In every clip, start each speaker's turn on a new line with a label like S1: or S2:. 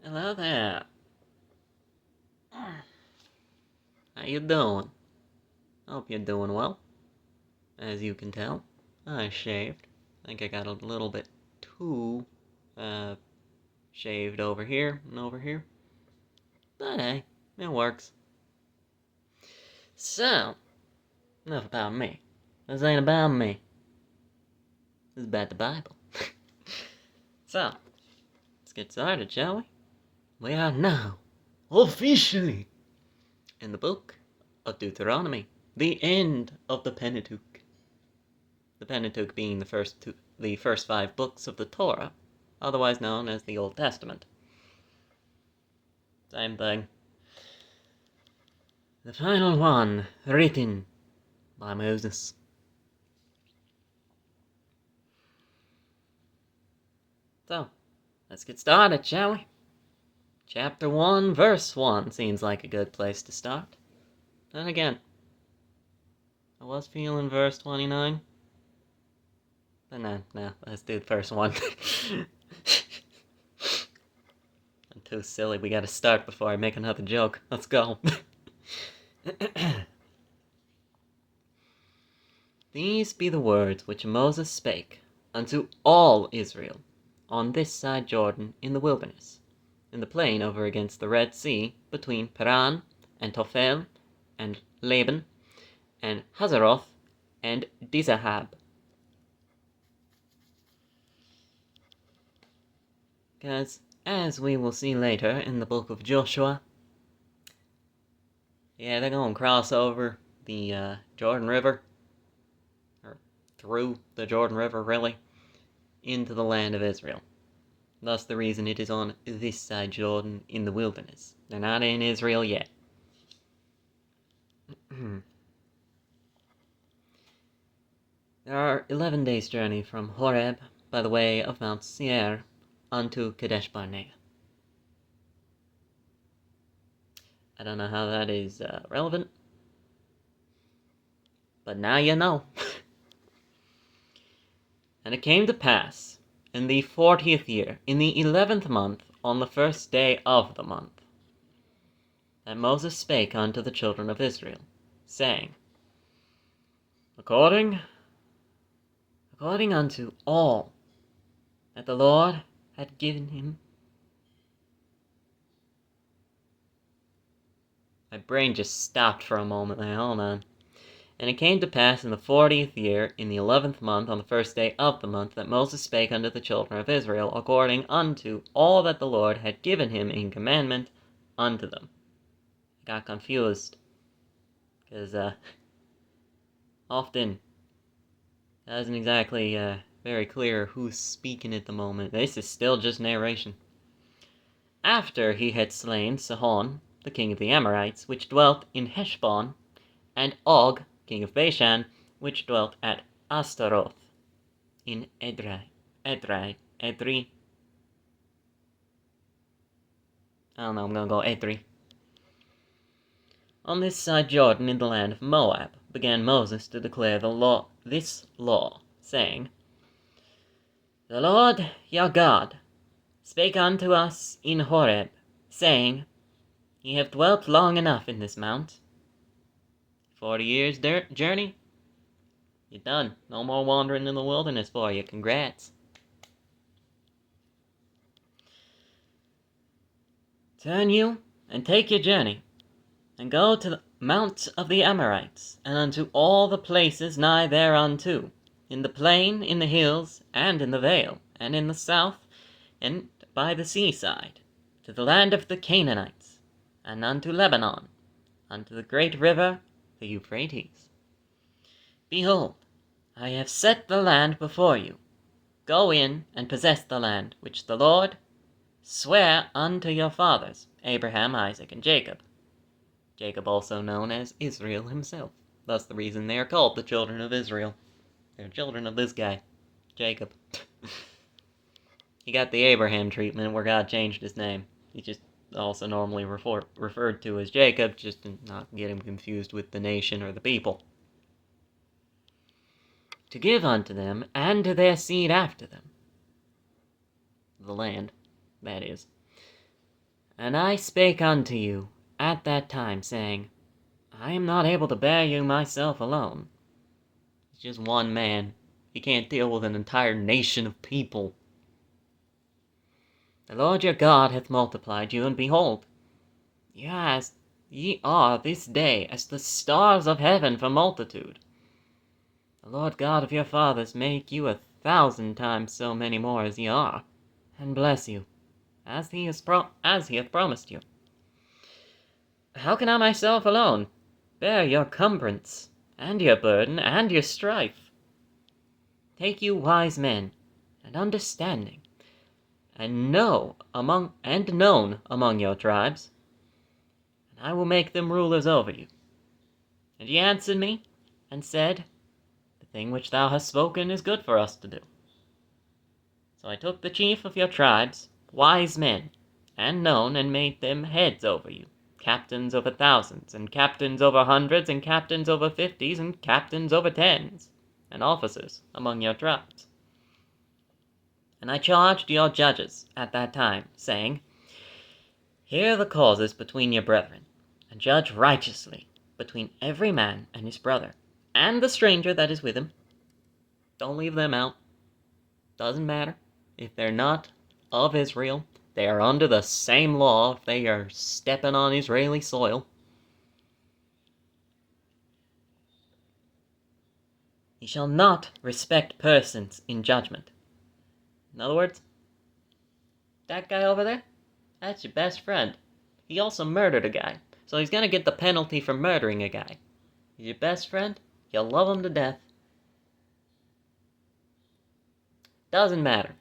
S1: Hello there. How you doing? Hope you're doing well. As you can tell, I shaved. I think I got a little bit too, shaved over here and over here. But hey, it works. So, enough about me. This ain't about me. This is about the Bible. So, let's get started, shall we? We are now, officially, in the book of Deuteronomy. The end of the Pentateuch. The Pentateuch being the first 5 books of the Torah, otherwise known as the Old Testament. Same thing. The final one, written by Moses. So, let's get started, shall we? Chapter 1, verse 1 seems like a good place to start. Then again, I was feeling verse 29. But no, let's do the first one. I'm too silly, we gotta start before I make another joke. Let's go. These be the words which Moses spake unto all Israel on this side Jordan in the wilderness, in the plain over against the Red Sea, between Paran and Tophel and Laban and Hazeroth and Dizahab. Because, as we will see later in the book of Joshua, they're going to cross over the Jordan River, or through the Jordan River, really, into the land of Israel. Thus the reason it is on this side Jordan in the wilderness. They're not in Israel yet. There are 11 days' journey from Horeb by the way of Mount Seir unto Kadesh Barnea. I don't know how that is relevant, but now you know. And it came to pass, in the 40th year, in the 11th month, on the first day of the month, that Moses spake unto the children of Israel, saying, According unto all that the Lord had given him. My brain just stopped for a moment there, hold on. And it came to pass in the 40th year, in the 11th month, on the first day of the month, that Moses spake unto the children of Israel, according unto all that the Lord had given him in commandment unto them. I got confused, because often it isn't exactly very clear who's speaking at the moment. This is still just narration. After he had slain Sihon, the king of the Amorites, which dwelt in Heshbon, and Og, king of Bashan, which dwelt at Astaroth, in Edrei. I don't know, I'm gonna go Edrei. On this side Jordan, in the land of Moab, began Moses to declare this law, saying, The Lord your God spake unto us in Horeb, saying, Ye have dwelt long enough in this mount. 40 years journey? You're done. No more wandering in the wilderness for you. Congrats. Turn you, and take your journey, and go to the mount of the Amorites, and unto all the places nigh thereunto, in the plain, in the hills, and in the vale, and in the south, and by the seaside, to the land of the Canaanites, and unto Lebanon, unto the great river, the Euphrates. Behold, I have set the land before you. Go in and possess the land which the Lord sware unto your fathers, Abraham, Isaac, and Jacob. Jacob also known as Israel himself. Thus the reason they are called the children of Israel. They're children of this guy, Jacob. He got the Abraham treatment where God changed his name. He's just also normally referred to as Jacob, just to not get him confused with the nation or the people. To give unto them and to their seed after them. The land, that is. And I spake unto you at that time, saying, I am not able to bear you myself alone. It's just one man. He can't deal with an entire nation of people. The Lord your God hath multiplied you, and behold, ye are this day as the stars of heaven for multitude. The Lord God of your fathers make you 1,000 times so many more as ye are, and bless you, as he hath promised you. How can I myself alone bear your cumbrance, and your burden, and your strife? Take you wise men, and understanding, and known among your tribes, and I will make them rulers over you. And ye answered me, and said, The thing which thou hast spoken is good for us to do. So I took the chief of your tribes, wise men, and known, and made them heads over you, captains over thousands, and captains over hundreds, and captains over 50s, and captains over 10s, and officers among your tribes. And I charged your judges at that time, saying, Hear the causes between your brethren, and judge righteously between every man and his brother, and the stranger that is with him. Don't leave them out. Doesn't matter. If they're not of Israel, they are under the same law if they are stepping on Israeli soil. Ye shall not respect persons in judgment. In other words, that guy over there, that's your best friend. He also murdered a guy, so he's gonna get the penalty for murdering a guy. He's your best friend, you'll love him to death. Doesn't matter.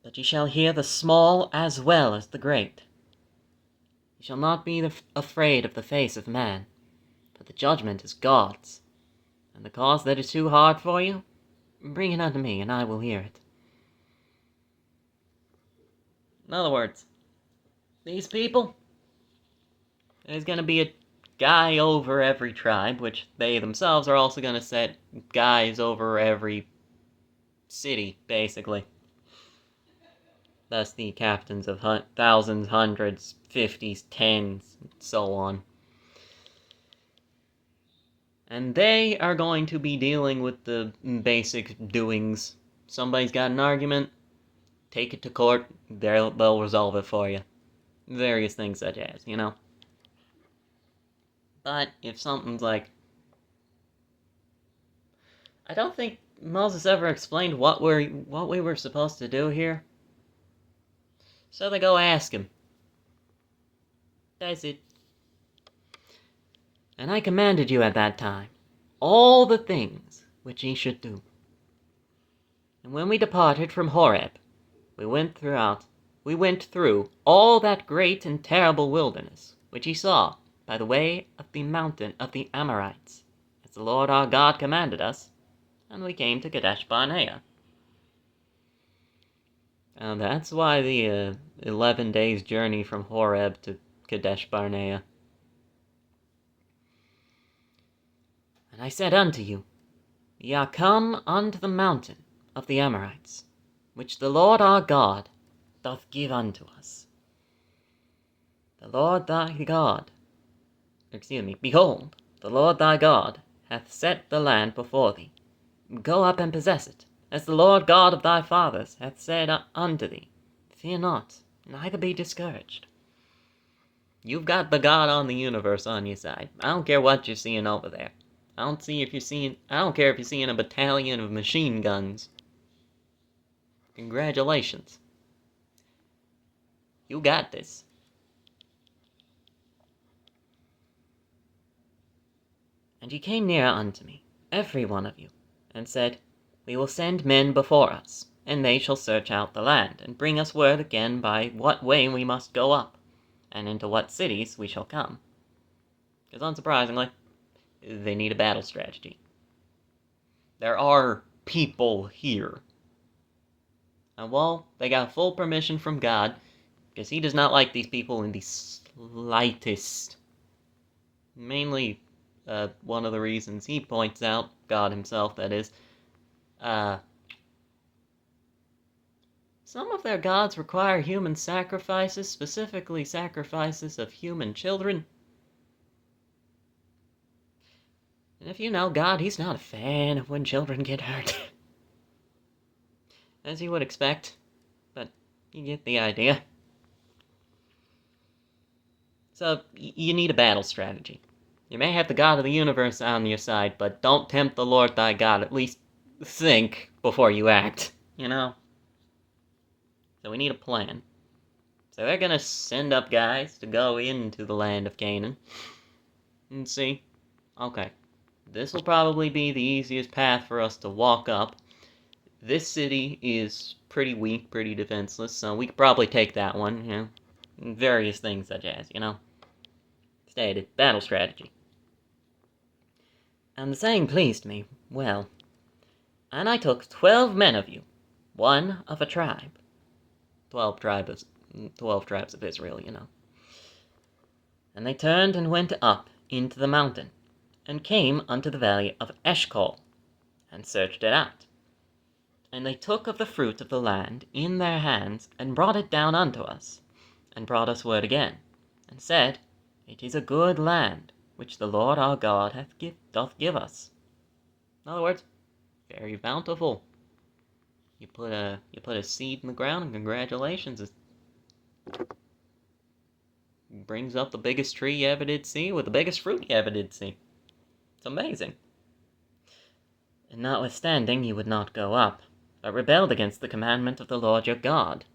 S1: But ye shall hear the small as well as the great. Ye shall not be afraid of the face of man, for the judgment is God's. And the cause that is too hard for you, bring it unto me, and I will hear it. In other words, these people, there's going to be a guy over every tribe, which they themselves are also going to set guys over every city, basically. Thus the captains of thousands, hundreds, 50s, 10s, and so on. And they are going to be dealing with the basic doings. Somebody's got an argument, take it to court, they'll resolve it for you. Various things such as, But if something's like... I don't think Moses ever explained what we were supposed to do here. So they go ask him. That's it. And I commanded you at that time all the things which ye should do. And when we departed from Horeb, we went through all that great and terrible wilderness, which ye saw by the way of the mountain of the Amorites, as the Lord our God commanded us, and we came to Kadesh Barnea. And that's why the 11 days journey from Horeb to Kadesh Barnea. And I said unto you, Ye are come unto the mountain of the Amorites, which the Lord our God doth give unto us. The Lord thy God, behold, the Lord thy God hath set the land before thee. Go up and possess it, as the Lord God of thy fathers hath said unto thee. Fear not, neither be discouraged. You've got the God on the universe on your side. I don't care what you're seeing over there. I don't care if you're seeing a battalion of machine guns. Congratulations. You got this. And ye came near unto me, every one of you, and said, We will send men before us, and they shall search out the land, and bring us word again by what way we must go up, and into what cities we shall come. Because unsurprisingly, they need a battle strategy. There are people here. And well, they got full permission from God, because he does not like these people in the slightest. Mainly, one of the reasons he points out, God himself that is, Some of their gods require human sacrifices, specifically sacrifices of human children. And if you know God, he's not a fan of when children get hurt. As you would expect, but you get the idea. So, you need a battle strategy. You may have the God of the universe on your side, but don't tempt the Lord thy God. At least think before you act, you know? So we need a plan. So they're gonna send up guys to go into the land of Canaan. And see, okay, this will probably be the easiest path for us to walk up. This city is pretty weak, pretty defenseless, so we could probably take that one, you know? Various things such as, you know? Stated, battle strategy. And the saying pleased me well. And I took 12 men of you, one of a tribe. 12 tribes of Israel, you know. And they turned and went up into the mountain, and came unto the valley of Eshcol, and searched it out. And they took of the fruit of the land in their hands, and brought it down unto us, and brought us word again, and said, It is a good land, which the Lord our God doth give us. In other words, very bountiful. You put a seed in the ground, and congratulations, it brings up the biggest tree you ever did see with the biggest fruit you ever did see. It's amazing. And notwithstanding, you would not go up, but rebelled against the commandment of the Lord your God.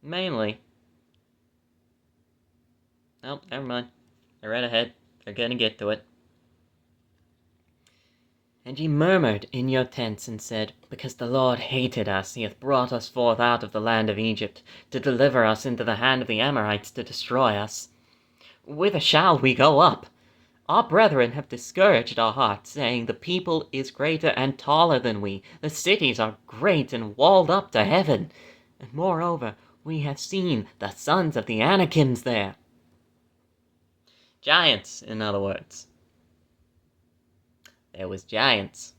S1: Mainly. Nope, never mind. I read ahead. They're gonna get to it. And ye murmured in your tents, and said, Because the Lord hated us, he hath brought us forth out of the land of Egypt, to deliver us into the hand of the Amorites, to destroy us. Whither shall we go up? Our brethren have discouraged our hearts, saying, The people is greater and taller than we. The cities are great and walled up to heaven. And moreover, we have seen the sons of the Anakims there. Giants, in other words. There was giants.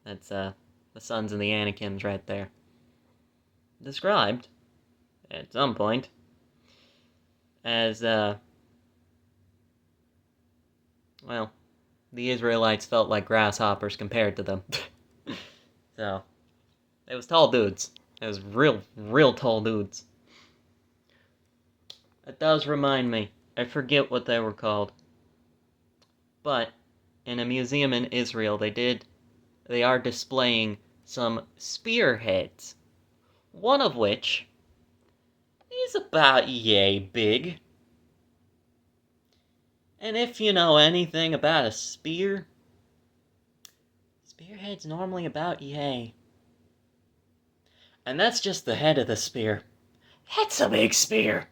S1: That's the sons of the Anakims right there. Described, at some point, as, well, the Israelites felt like grasshoppers compared to them. So, it was tall dudes. It was real tall dudes. It does remind me, I forget what they were called. But, in a museum in Israel, they are displaying some spearheads. One of which is about yay big. And if you know anything about a spear, spearhead's normally about yay. And that's just the head of the spear. That's a big spear.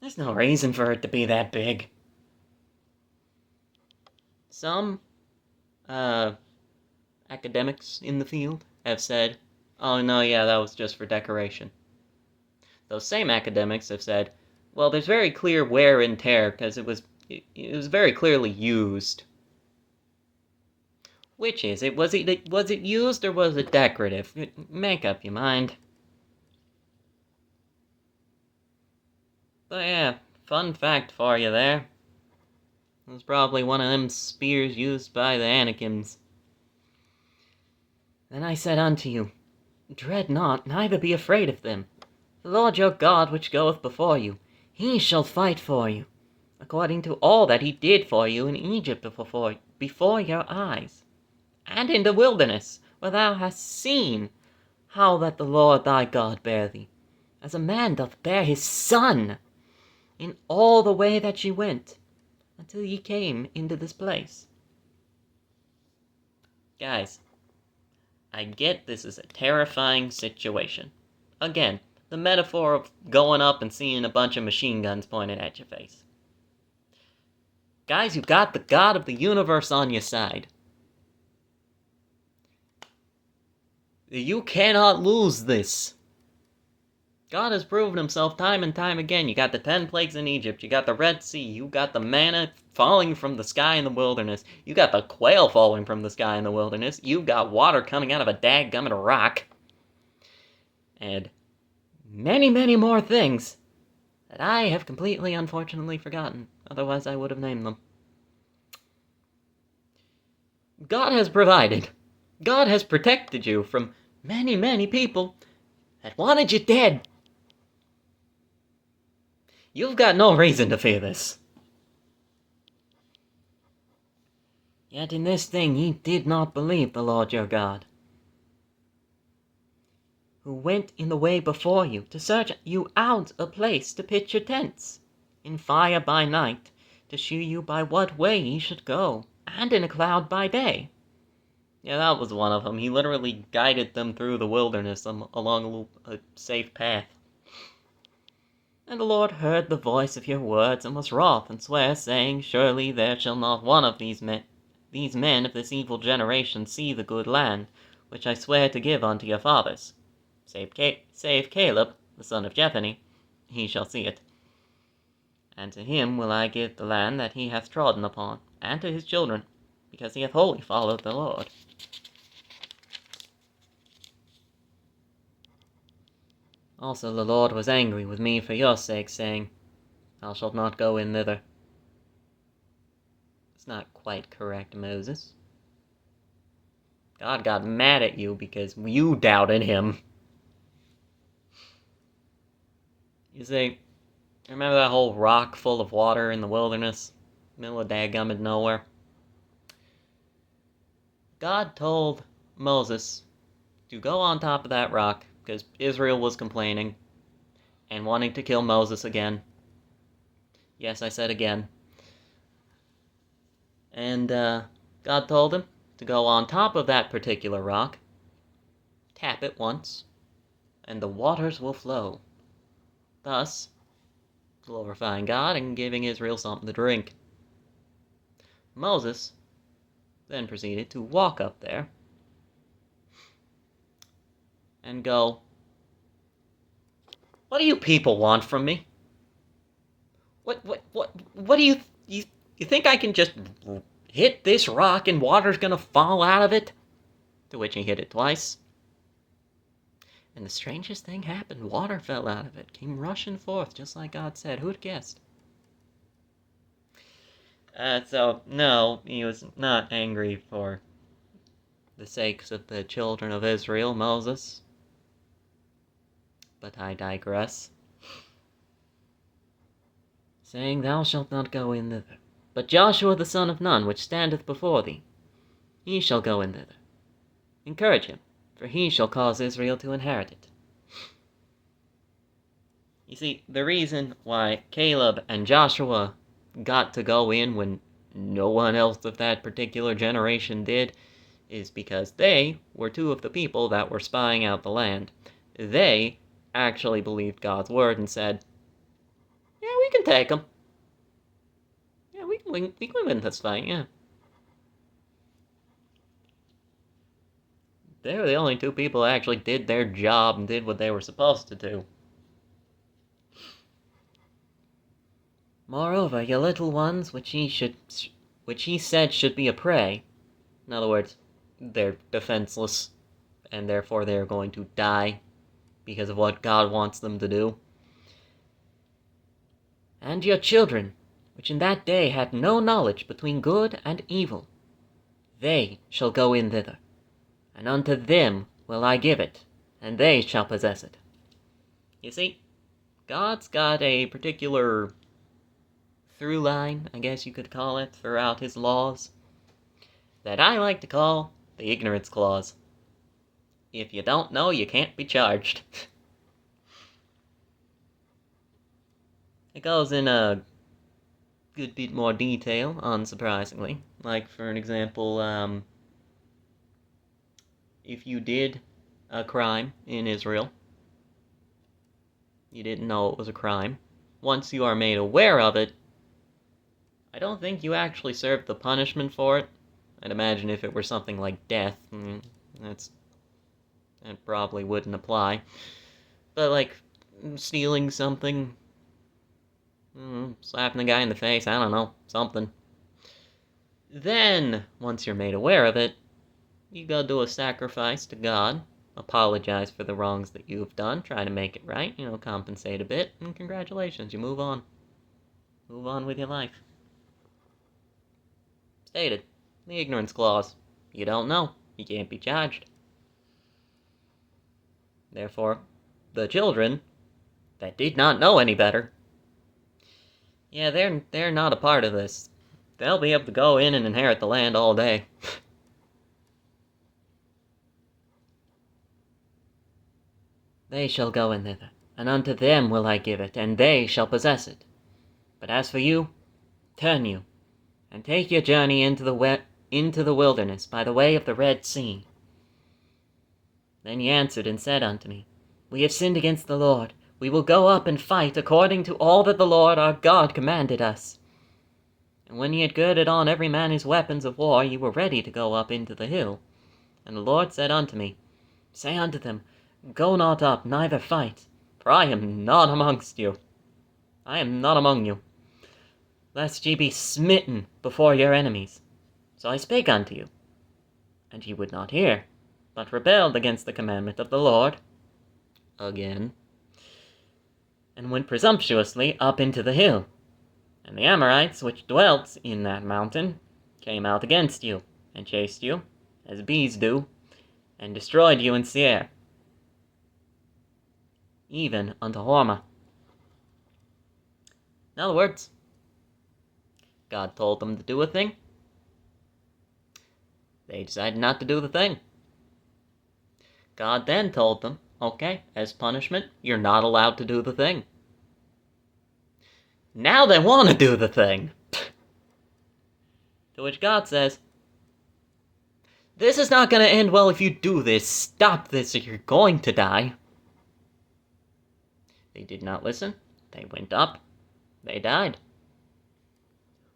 S1: There's no reason for it to be that big. Some academics in the field have said, oh no, yeah, that was just for decoration. Those same academics have said, well, there's very clear wear and tear because it was very clearly used. Which is it? Was it used or was it decorative? Make up your mind. But yeah, fun fact for you there. It was probably one of them spears used by the Anakims. Then I said unto you, Dread not, neither be afraid of them. The Lord your God which goeth before you, he shall fight for you, according to all that he did for you in Egypt before your eyes, and in the wilderness, where thou hast seen how that the Lord thy God bare thee, as a man doth bear his son, in all the way that ye went, until ye came into this place. Guys, I get this is a terrifying situation. Again, the metaphor of going up and seeing a bunch of machine guns pointed at your face. Guys, you've got the God of the universe on your side. You cannot lose this. God has proven himself time and time again. You got the 10 plagues in Egypt. You got the Red Sea. You got the manna falling from the sky in the wilderness. You got the quail falling from the sky in the wilderness. You got water coming out of a dadgummit rock. And many, many more things that I have completely, unfortunately, forgotten. Otherwise, I would have named them. God has provided. God has protected you from many, many people that wanted you dead. You've got no reason to fear this. Yet in this thing ye did not believe the Lord your God, who went in the way before you to search you out a place to pitch your tents, in fire by night, to shew you by what way ye should go, and in a cloud by day. Yeah, that was one of them. He literally guided them through the wilderness along a safe path. And the Lord heard the voice of your words, and was wroth, and sware, saying, Surely there shall not one of these men of this evil generation see the good land, which I swear to give unto your fathers. Save Caleb, the son of Jephunneh, he shall see it. And to him will I give the land that he hath trodden upon, and to his children, because he hath wholly followed the Lord. Also the Lord was angry with me for your sake, saying, Thou shalt not go in thither. It's not quite correct, Moses. God got mad at you because you doubted him. You see, remember that whole rock full of water in the wilderness? Middle of dadgummit nowhere? God told Moses to go on top of that rock because Israel was complaining and wanting to kill Moses again. Yes, I said again. And God told him to go on top of that particular rock, tap it once, and the waters will flow, thus glorifying God and giving Israel something to drink. Moses then proceeded to walk up there and go, What do you people want from me? What do you think I can just hit this rock and water's gonna fall out of it? To which he hit it twice. And the strangest thing happened. Water fell out of it, came rushing forth, just like God said. Who'd guessed? So, no, he was not angry for the sakes of the children of Israel, Moses. But I digress. Saying, Thou shalt not go in thither. But Joshua the son of Nun, which standeth before thee, he shall go in thither. Encourage him, for he shall cause Israel to inherit it. You see, the reason why Caleb and Joshua got to go in when no one else of that particular generation did is because they were two of the people that were spying out the land. They actually believed God's word and said, yeah, we can take them. Yeah, we can win this fight, yeah. They were the only two people that actually did their job and did what they were supposed to do. Moreover, your little ones, which he said should be a prey, in other words, they're defenseless, and therefore they are going to die because of what God wants them to do. And your children, which in that day had no knowledge between good and evil, they shall go in thither, and unto them will I give it, and they shall possess it. You see, God's got a particular through line, I guess you could call it, throughout his laws, that I like to call the ignorance clause. If you don't know, you can't be charged. It goes in a good bit more detail, unsurprisingly. Like, for an example, if you did a crime in Israel, you didn't know it was a crime, once you are made aware of it, I don't think you actually serve the punishment for it. I'd imagine if it were something like death, that probably wouldn't apply. But, like, stealing something, slapping a guy in the face, I don't know, something. Then, once you're made aware of it, you go do a sacrifice to God, apologize for the wrongs that you've done, try to make it right, compensate a bit, and congratulations, you move on. Move on with your life. Stated, the ignorance clause. You don't know, you can't be charged. Therefore, the children that did not know any better, yeah, they're not a part of this. They'll be able to go in and inherit the land all day. They shall go in thither, and unto them will I give it, and they shall possess it. But as for you, turn you, and take your journey into the wilderness by the way of the Red Sea. Then ye answered and said unto me, We have sinned against the Lord. We will go up and fight according to all that the Lord our God commanded us. And when ye had girded on every man his weapons of war, ye were ready to go up into the hill. And the Lord said unto me, Say unto them, Go not up, neither fight, for I am not amongst you. I am not among you, lest ye be smitten before your enemies. So I spake unto you, and ye would not hear, but rebelled against the commandment of the Lord, again, and went presumptuously up into the hill. And the Amorites which dwelt in that mountain came out against you, and chased you, as bees do, and destroyed you in Seir, even unto Hormah. In other words, God told them to do a thing. They decided not to do the thing. God then told them, okay, as punishment, you're not allowed to do the thing. Now they want to do the thing. To which God says, this is not going to end well if you do this. Stop this or you're going to die. They did not listen. They went up. They died.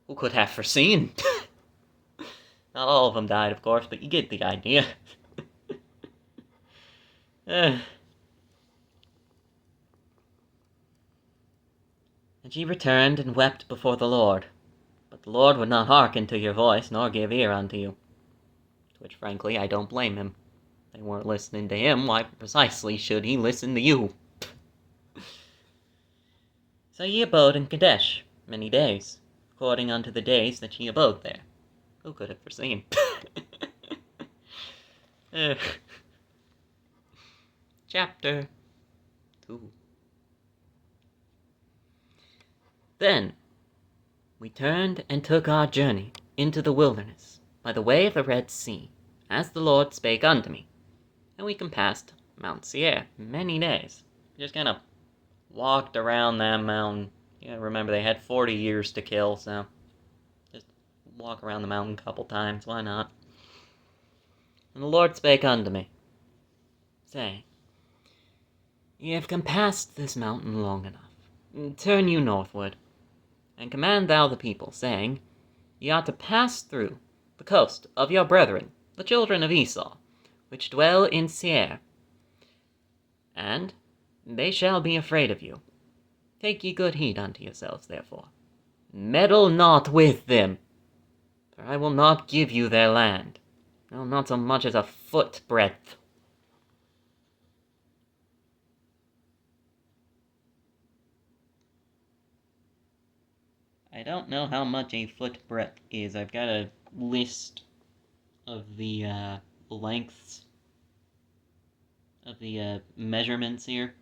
S1: Who could have foreseen? Not all of them died, of course, but you get the idea. And ye returned and wept before the Lord. But the Lord would not hearken to your voice, nor give ear unto you. To which, frankly, I don't blame him. They weren't listening to him. Why precisely should he listen to you? So ye abode in Kadesh many days, according unto the days that ye abode there. Who could have foreseen? Chapter 2. Then we turned and took our journey into the wilderness by the way of the Red Sea, as the Lord spake unto me. And we compassed Mount Seir many days. Just kind of walked around that mountain. Yeah, remember they had 40 years to kill, so just walk around the mountain a couple times, why not? And the Lord spake unto me, saying, Ye have compassed this mountain long enough. Turn you northward, and command thou the people, saying, Ye ought to pass through the coast of your brethren, the children of Esau, which dwell in Seir, and they shall be afraid of you. Take ye good heed unto yourselves, therefore. Meddle not with them, for I will not give you their land, no, not so much as a foot breadth. I don't know how much a foot breadth is. I've got a list of the lengths of the measurements here.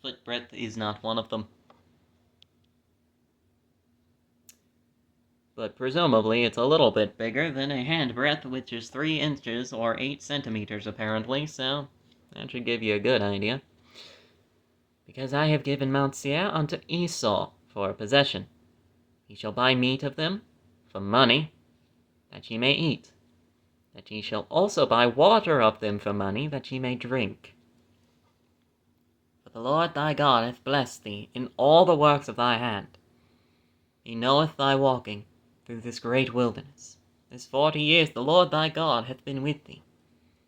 S1: Foot breadth is not one of them. But presumably it's a little bit bigger than a hand breadth, which is 3 inches or 8 centimeters apparently, so that should give you a good idea. Because I have given Mount Seir unto Esau for a possession. He shall buy meat of them for money, that ye may eat, that ye shall also buy water of them for money, that ye may drink. For the Lord thy God hath blessed thee in all the works of thy hand. He knoweth thy walking through this great wilderness. This 40 years the Lord thy God hath been with thee.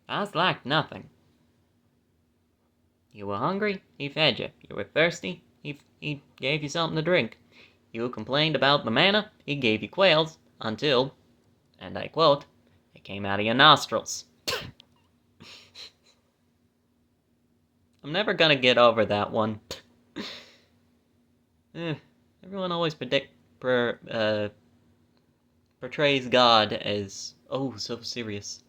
S1: Thou hast lacked nothing. You were hungry, he fed you. You were thirsty, he gave you something to drink. You complained about the manna, he gave you quails, until, and I quote, it came out of your nostrils. I'm never gonna get over that one. Everyone always portrays God as, oh, so serious.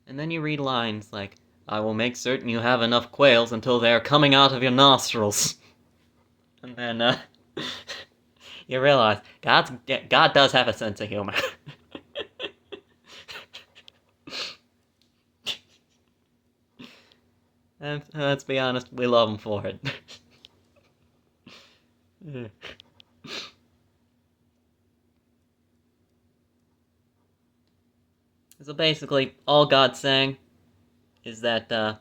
S1: And then you read lines like, I will make certain you have enough quails until they are coming out of your nostrils. And then, you realize, God does have a sense of humor. And let's be honest, we love him for it. So basically, all God's saying is that,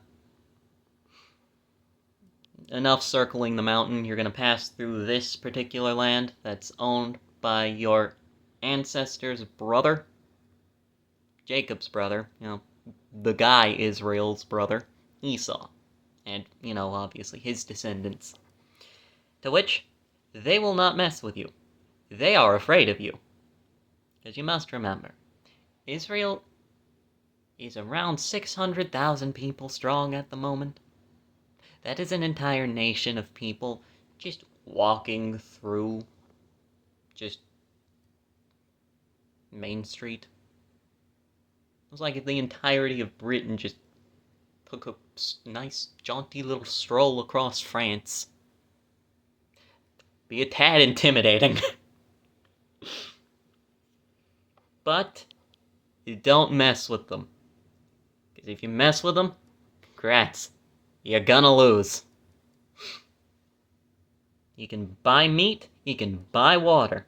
S1: enough circling the mountain, you're gonna pass through this particular land that's owned by your ancestor's brother, Jacob's brother, the guy Israel's brother, Esau, and, obviously his descendants, to which they will not mess with you. They are afraid of you. Because you must remember, Israel is around 600,000 people strong at the moment. That is an entire nation of people just walking through just Main Street. It was like if the entirety of Britain just took a nice, jaunty little stroll across France. Be a tad intimidating. But you don't mess with them. Because if you mess with them, congrats. You're gonna lose. You can buy meat, you can buy water.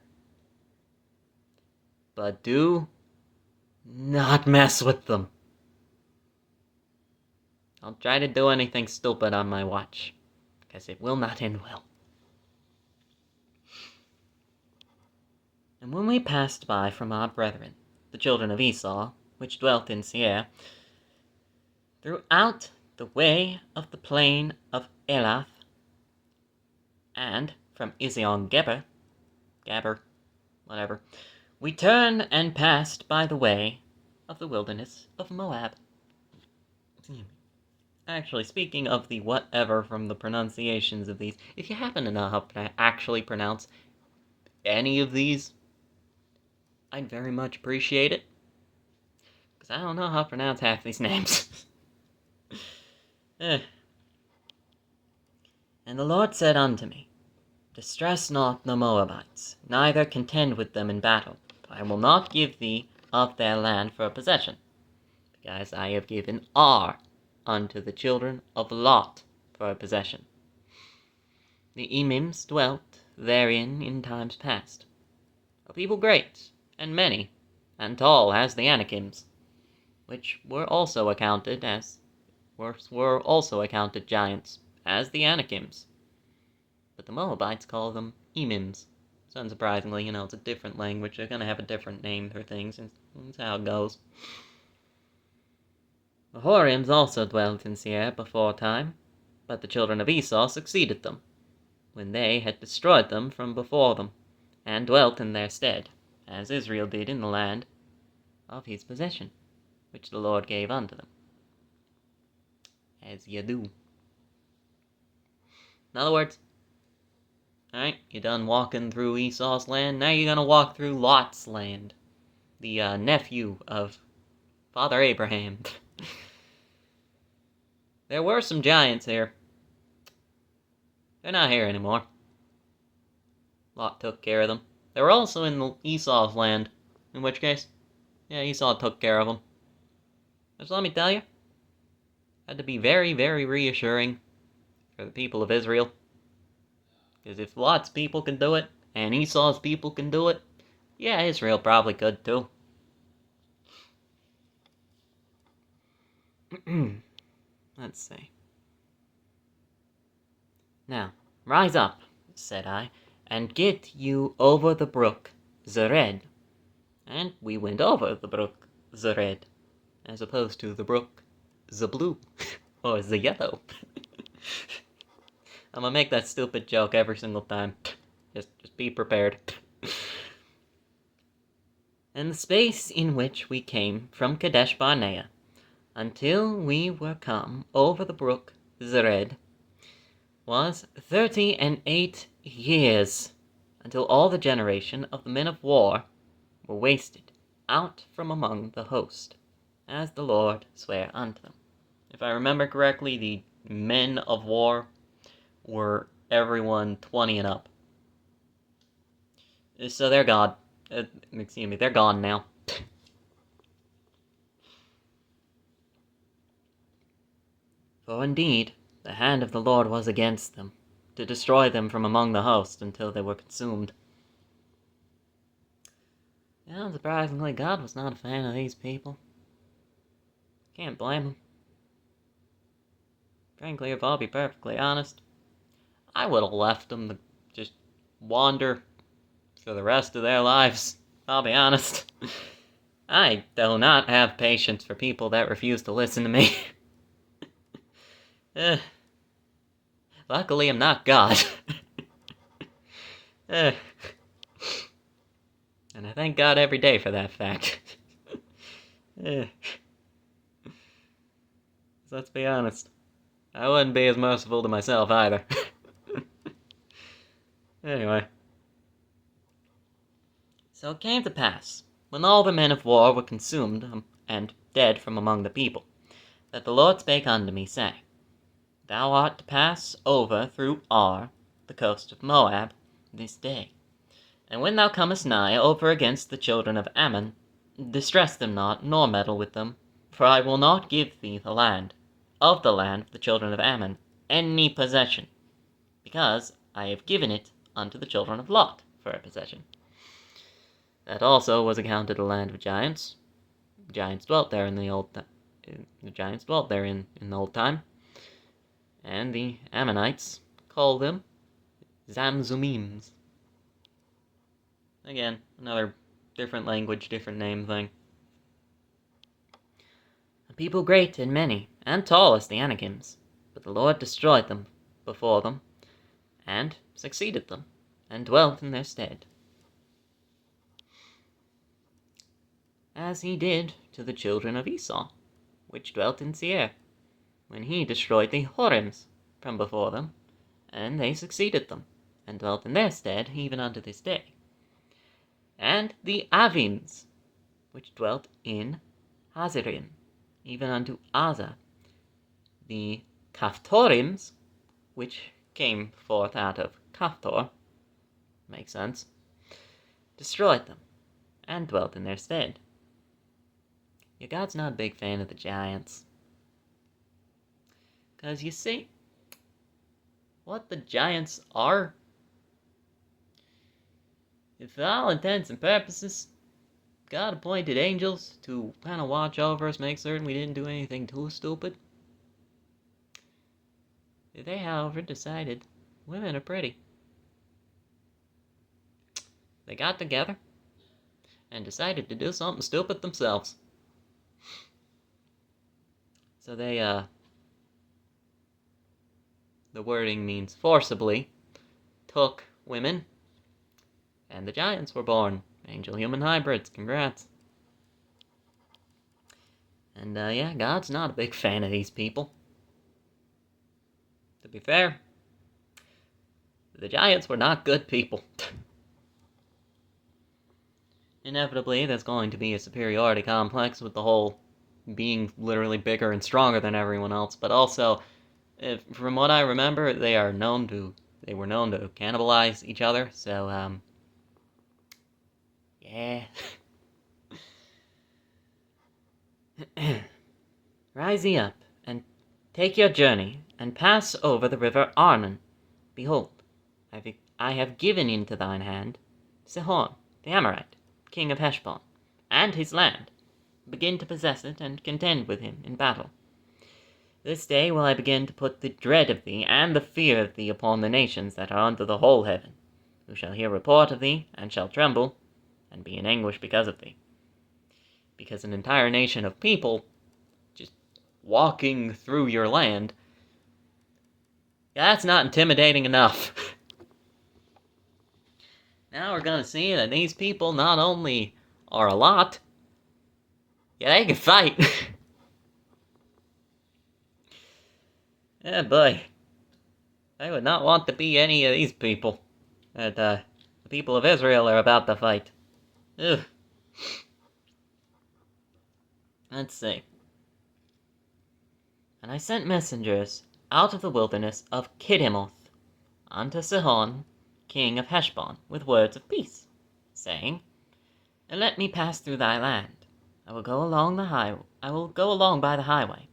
S1: But do not mess with them. Don't try to do anything stupid on my watch, because it will not end well. And when we passed by from our brethren, the children of Esau, which dwelt in Seir, throughout the way of the plain of Elath, and from Ezion-Geber, whatever, we turned and passed by the way of the wilderness of Moab. Actually, speaking of the whatever from the pronunciations of these, if you happen to know how to actually pronounce any of these, I'd very much appreciate it. Because I don't know how to pronounce half these names. And the Lord said unto me, Distress not the Moabites, neither contend with them in battle, for I will not give thee of their land for a possession, because I have given Ar unto the children of Lot for a possession. The Emims dwelt therein in times past, a people great, and many, and tall as the Anakims, which were also accounted giants, as the Anakims. But the Moabites call them Emims. So unsurprisingly, it's a different language. They're going to have a different name for things, and that's how it goes. The Horims also dwelt in Seir before time, but the children of Esau succeeded them, when they had destroyed them from before them, and dwelt in their stead, as Israel did in the land of his possession, which the Lord gave unto them. As ye do. In other words, alright, you done walking through Esau's land, now you're gonna walk through Lot's land, the nephew of Father Abraham. There were some giants here. They're not here anymore. Lot took care of them. They were also in Esau's land, in which case, yeah, Esau took care of them. Just let me tell you, had to be very, very reassuring for the people of Israel. Because if Lot's people can do it, and Esau's people can do it, yeah, Israel probably could too. Let's see. Now, rise up, said I, and get you over the brook Zered. And we went over the brook Zered, as opposed to the brook the blue, or the yellow. I'm gonna make that stupid joke every single time. Just be prepared. And the space in which we came from Kadesh Barnea, until we were come over the brook Zered, was 38 years, until all the generation of the men of war were wasted out from among the host, as the Lord sware unto them. If I remember correctly, the men of war were everyone 20 and up. So they're gone. They're gone now. For indeed, the hand of the Lord was against them, to destroy them from among the host until they were consumed. And surprisingly, God was not a fan of these people. Can't blame him. Frankly, if I'll be perfectly honest, I would have left them to just wander for the rest of their lives. I'll be honest. I do not have patience for people that refuse to listen to me. Luckily, I'm not God. And I thank God every day for that fact. Let's be honest. I wouldn't be as merciful to myself either. Anyway. So it came to pass, when all the men of war were consumed and dead from among the people, that the Lord spake unto me, saying, Thou art to pass over through Ar, the coast of Moab, this day. And when thou comest nigh over against the children of Ammon, distress them not, nor meddle with them, for I will not give thee the land of the children of Ammon, any possession, because I have given it unto the children of Lot for a possession. That also was accounted a land of giants. Giants dwelt there in the old time. And the Ammonites called them Zamzumims. Again, another different language, different name thing. A people great and many, and tall as the Anakims, but the Lord destroyed them before them, and succeeded them, and dwelt in their stead. As he did to the children of Esau, which dwelt in Seir, when he destroyed the Horims from before them, and they succeeded them, and dwelt in their stead even unto this day. And the Avims, which dwelt in Hazirim, even unto Aza, the Kaphtorims, which came forth out of Kaphtor, makes sense, destroyed them, and dwelt in their stead. Yet God's not a big fan of the giants. Because you see, what the giants are, if for all intents and purposes, God appointed angels to kind of watch over us, make certain we didn't do anything too stupid. They, however, decided women are pretty. They got together and decided to do something stupid themselves. So they, the wording means forcibly, took women, and the giants were born. Angel-human hybrids, congrats. And, yeah, God's not a big fan of these people. To be fair, the giants were not good people. Inevitably, there's going to be a superiority complex with the whole being literally bigger and stronger than everyone else, but also, from what I remember, they were known to cannibalize each other, so, yeah. Rise ye up, and take your journey, and pass over the river Arnon. Behold, I have given into thine hand Sihon, the Amorite, king of Heshbon, and his land. Begin to possess it, and contend with him in battle. This day will I begin to put the dread of thee, and the fear of thee upon the nations that are under the whole heaven, who shall hear report of thee, and shall tremble, and be in anguish because of thee. Because an entire nation of people just walking through your land That's not intimidating enough. Now we're gonna see that these people not only are a lot, yeah, they can fight. Yeah, boy. I would not want to be any of these people that the people of Israel are about to fight. Ugh. Let's see. And I sent messengers out of the wilderness of Kidimoth unto Sihon, king of Heshbon, with words of peace, saying, And let me pass through thy land. I will go along by the highway.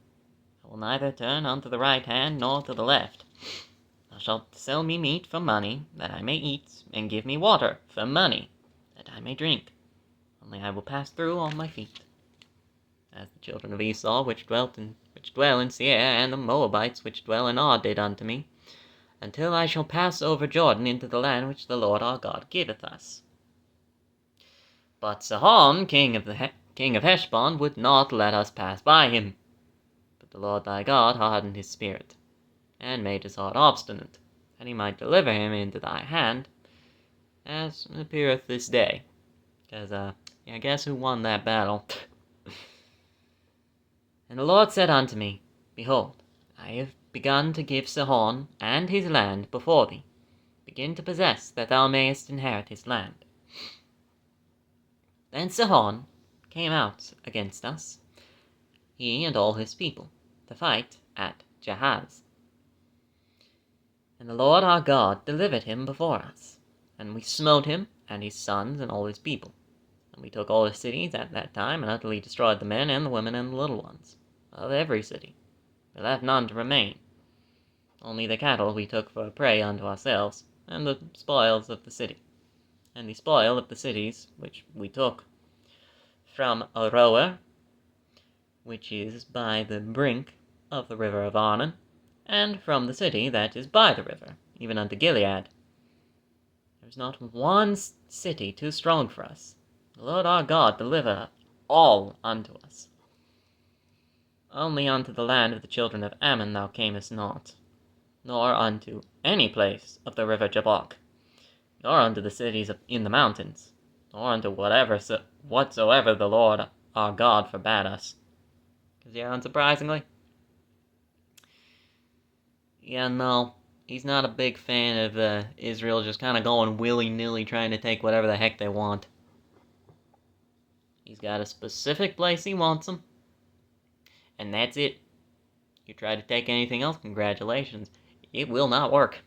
S1: I will neither turn unto the right hand nor to the left. Thou shalt sell me meat for money, that I may eat, and give me water for money, that I may drink. Only I will pass through on my feet. As the children of Esau which dwell in Seir, and the Moabites which dwell in Ar did unto me, until I shall pass over Jordan into the land which the Lord our God giveth us. But Sihon, king of Heshbon, would not let us pass by him. But the Lord thy God hardened his spirit, and made his heart obstinate, that he might deliver him into thy hand, as appeareth this day. Because, guess who won that battle? And the Lord said unto me, Behold, I have begun to give Sihon and his land before thee. Begin to possess, that thou mayest inherit his land. Then Sihon came out against us, he and all his people, to fight at Jahaz. And the Lord our God delivered him before us, and we smote him, and his sons, and all his people. And we took all his cities at that time, and utterly destroyed the men, and the women, and the little ones, of every city. We left none to remain. Only the cattle we took for a prey unto ourselves, and the spoils of the city. And the spoil of the cities which we took from Aroer, which is by the brink of the river of Arnon, and from the city that is by the river, even unto Gilead. There is not one city too strong for us. The Lord our God delivered all unto us. Only unto the land of the children of Ammon thou camest not, nor unto any place of the river Jabbok, nor unto the cities in the mountains, nor unto whatsoever the Lord our God forbade us. Because, unsurprisingly, no, he's not a big fan of Israel just kind of going willy-nilly trying to take whatever the heck they want. He's got a specific place he wants them, and that's it. You try to take anything else, congratulations. It will not work.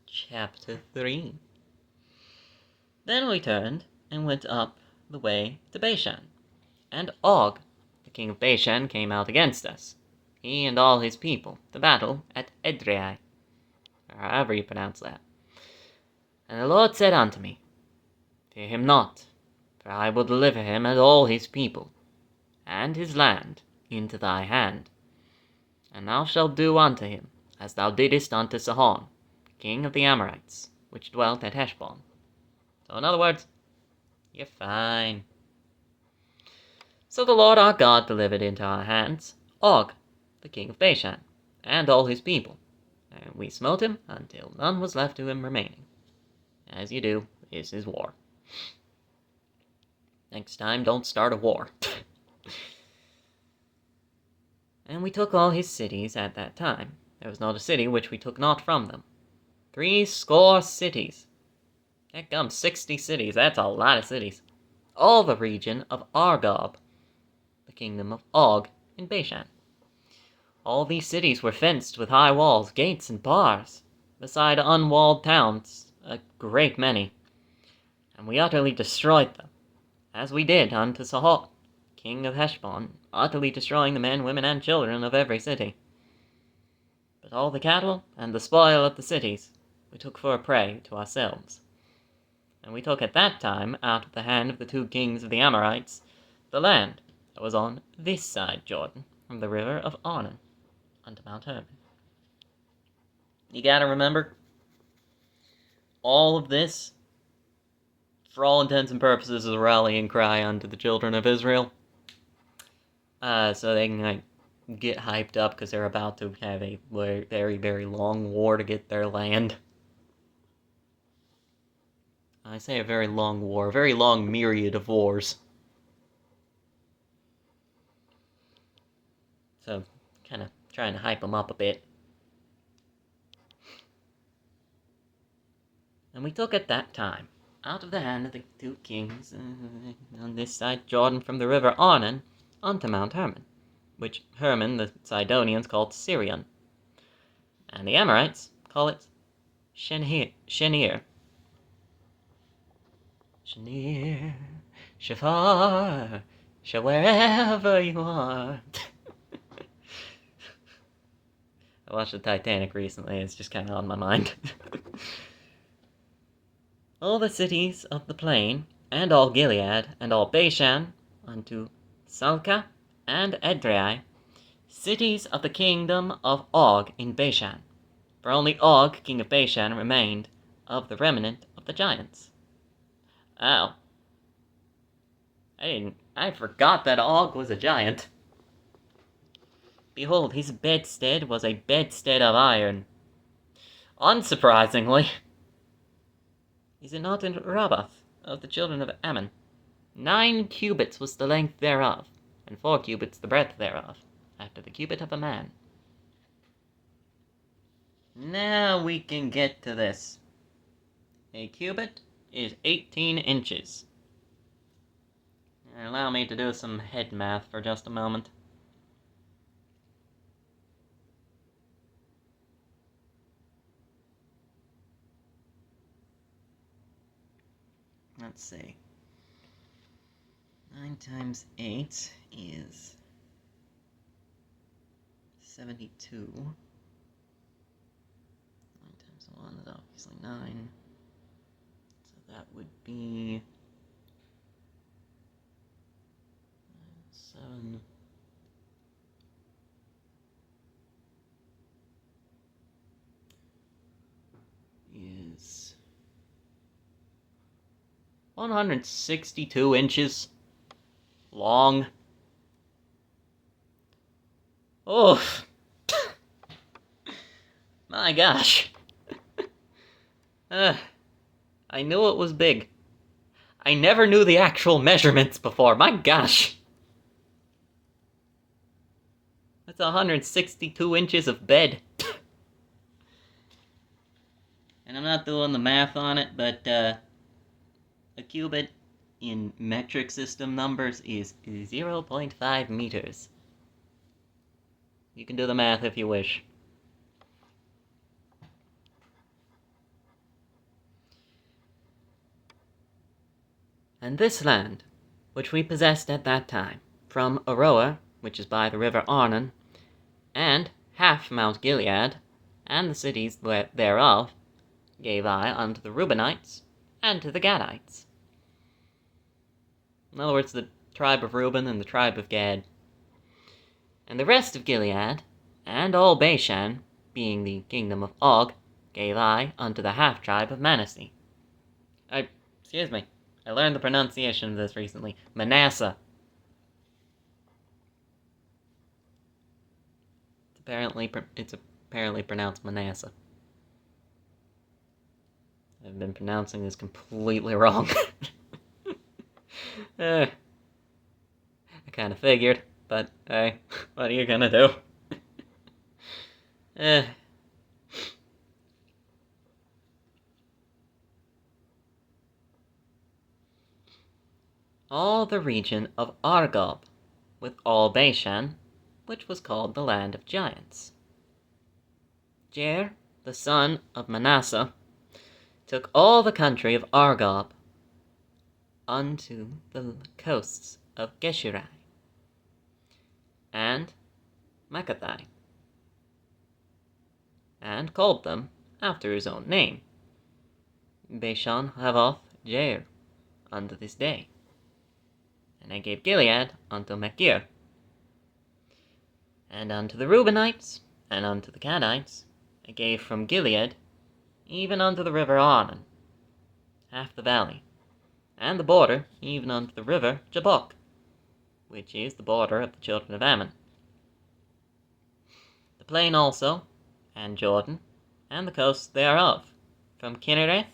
S1: Chapter 3. Then we turned and went up the way to Bashan, and Og, the king of Bashan, came out against us, he and all his people, to battle at Edrei, or however you pronounce that. And the Lord said unto me, Fear him not, for I will deliver him and all his people, and his land, into thy hand. And thou shalt do unto him as thou didst unto Sihon, king of the Amorites, which dwelt at Heshbon. So in other words, you're fine. So the Lord our God delivered into our hands Og, the king of Bashan, and all his people, and we smote him until none was left to him remaining. As you do, this is war. Next time, don't start a war. And we took all his cities at that time. There was not a city which we took not from them. 60 cities. That comes 60 cities. That's a lot of cities. All the region of Argob, the kingdom of Og in Bashan. All these cities were fenced with high walls, gates, and bars, beside unwalled towns, a great many. And we utterly destroyed them, as we did unto Sihon, king of Heshbon, utterly destroying the men, women, and children of every city. But all the cattle and the spoil of the cities we took for a prey to ourselves. And we took at that time, out of the hand of the 2 kings of the Amorites, the land that was on this side Jordan, from the river of Arnon unto Mount Hermon. You gotta remember, all of this, for all intents and purposes, is a rallying cry unto the children of Israel. so they can like get hyped up because they're about to have a very, very long war to get their land. I say a very long war, a very long myriad of wars. So, kind of trying to hype them up a bit. And we took at that time, out of the hand of the two kings, on this side Jordan from the river Arnon, unto Mount Hermon, which Hermon the Sidonians called Sirion, and the Amorites call it Shenir. Shenir, Shafar, wherever you are. I watched the Titanic recently, it's just kind of on my mind. All the cities of the plain, and all Gilead, and all Bashan, unto Salcah and Edrei, cities of the kingdom of Og in Bashan. For only Og, king of Bashan, remained of the remnant of the giants. Oh. I forgot that Og was a giant. Behold, his bedstead was a bedstead of iron. Unsurprisingly, is it not in Rabbath of the children of Ammon? 9 cubits was the length thereof, and 4 cubits the breadth thereof, after the cubit of a man. Now we can get to this. A cubit is 18 inches. Allow me to do some head math for just a moment. Let's see. 9 times 8 is 72. 9 times 1 is obviously 9. So that would be 7. Is 162 inches long. Oh, my gosh. I knew it was big. I never knew the actual measurements before. My gosh. That's 162 inches of bed. And I'm not doing the math on it, but a cubit in metric system numbers is 0.5 meters. You can do the math if you wish. And this land, which we possessed at that time, from Aroer, which is by the river Arnon, and half Mount Gilead, and the cities thereof, gave I unto the Reubenites, and to the Gadites. In other words, the tribe of Reuben and the tribe of Gad. And the rest of Gilead, and all Bashan, being the kingdom of Og, gave I unto the half-tribe of Manasseh. Excuse me, I learned the pronunciation of this recently. Manasseh. It's apparently pronounced Manasseh. I've been pronouncing this completely wrong. I kind of figured, but hey, what are you gonna do? All the region of Argob, with all Bashan, which was called the land of giants. Jair, the son of Manasseh, took all the country of Argob unto the coasts of Geshurai, and Makkathai, and called them after his own name, Bashan Havoth Jair, unto this day. And I gave Gilead unto Machir, and unto the Reubenites, and unto the Gadites, I gave from Gilead, even unto the river Arnon, half the valley, and the border, even unto the river Jabbok, which is the border of the children of Ammon. The plain also, and Jordan, and the coast thereof, from Kinnereth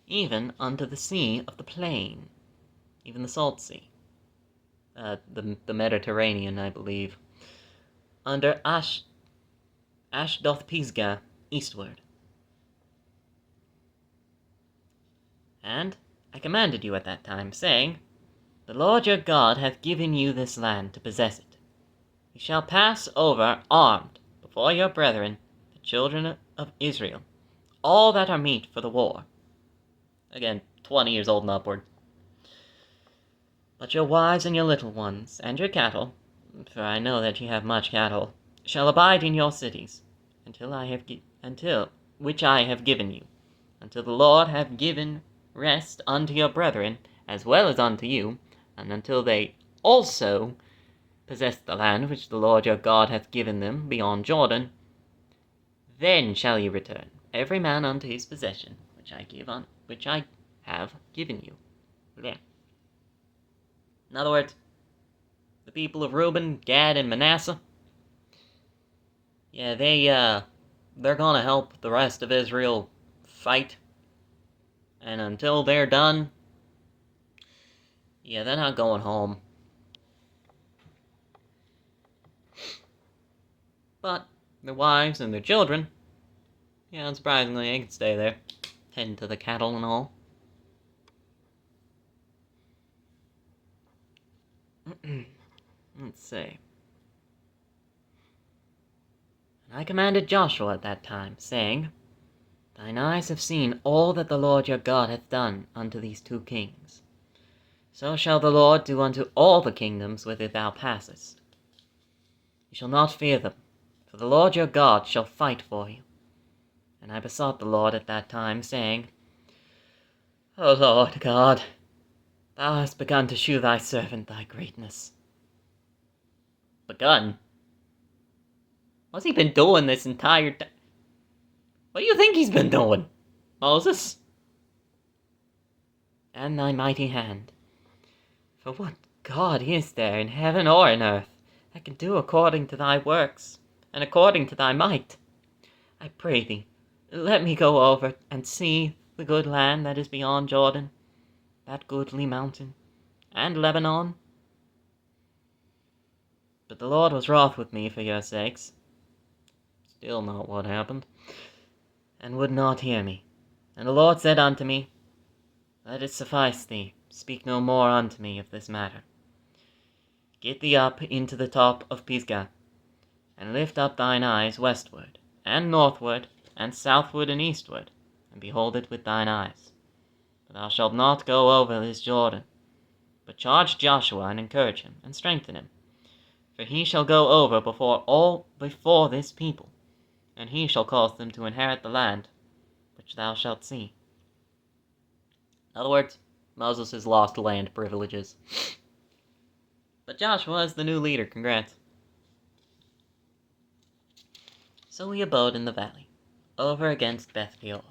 S1: even unto the sea of the plain, even the salt sea, the Mediterranean, I believe, under Ashdoth Pisgah eastward. And I commanded you at that time, saying, The Lord your God hath given you this land to possess it. You shall pass over armed before your brethren, the children of Israel, all that are meet for the war. Again, 20 years old and upward. But your wives and your little ones, and your cattle, for I know that ye have much cattle, shall abide in your cities, which I have given you, until the Lord have given rest unto your brethren, as well as unto you, and until they also possess the land which the Lord your God hath given them beyond Jordan. Then shall ye return, every man unto his possession, which I have given you. Yeah. In other words, the people of Reuben, Gad, and Manasseh, yeah, they're gonna help the rest of Israel fight. And until they're done, yeah, they're not going home. But their wives and their children, yeah, unsurprisingly, they can stay there, tend to the cattle and all. Let's see. And I commanded Joshua at that time, saying, Thine eyes have seen all that the Lord your God hath done unto these 2 kings. So shall the Lord do unto all the kingdoms whither thou passest. You shall not fear them, for the Lord your God shall fight for you. And I besought the Lord at that time, saying, O Lord God, thou hast begun to shew thy servant thy greatness. Begun? What's he been doing this entire time? What do you think he's been doing, Moses? And thy mighty hand. For what God is there in heaven or in earth that can do according to thy works, and according to thy might? I pray thee, let me go over and see the good land that is beyond Jordan, that goodly mountain, and Lebanon. But the Lord was wroth with me for your sakes, still not what happened, and would not hear me. And the Lord said unto me, Let it suffice thee, speak no more unto me of this matter. Get thee up into the top of Pisgah, and lift up thine eyes westward, and northward, and southward, and eastward, and behold it with thine eyes. But thou shalt not go over this Jordan, but charge Joshua, and encourage him, and strengthen him. For he shall go over before this people, and he shall cause them to inherit the land which thou shalt see. In other words, Moses has lost land privileges. But Joshua is the new leader, congrats. So we abode in the valley, over against Beth Peor.